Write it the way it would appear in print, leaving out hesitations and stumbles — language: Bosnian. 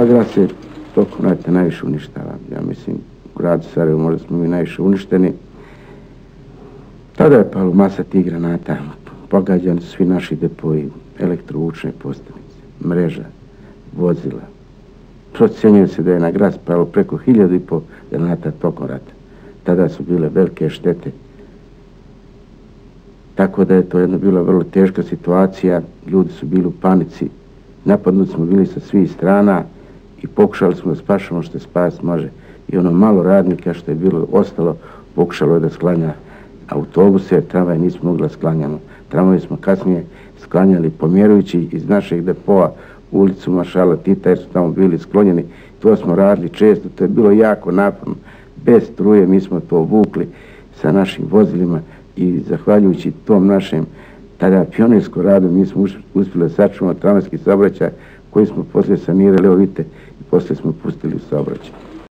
Pa grad se tokom rata najviše uništava. Ja mislim, u gradu Sarajevo možda smo mi najviše uništeni. Tada je palo masa tih granata. Pogađani su svi naši depoji, elektrovučne postavnice, mreža, vozila. Procjenjuje se da je na grad spalo preko 1500 granata tokom rata. Tada su bile velike štete. Tako da je to jedna bila vrlo teška situacija. Ljudi su bili u panici. Napadnuti smo bili sa svih strana i pokušali smo da spašamo što spas može. I ono malo radnika što je bilo ostalo, pokušalo je da sklanja autobuse, tramvaj nismo mogli da sklanjamo. Tramvaj smo kasnije sklanjali pomjerujući iz našeg depoa u ulicu Maršala Tita jer su tamo bili sklonjeni. To smo radili često, to je bilo jako naporno. Bez struje mi smo to vukli sa našim vozilima i zahvaljujući tom našem tada pionirskom radu mi smo uspjeli da sačuvamo tramvajski saobraćaj koji smo poslije sanirali, evo vidite, i poslije smo pustili u saobraćaj.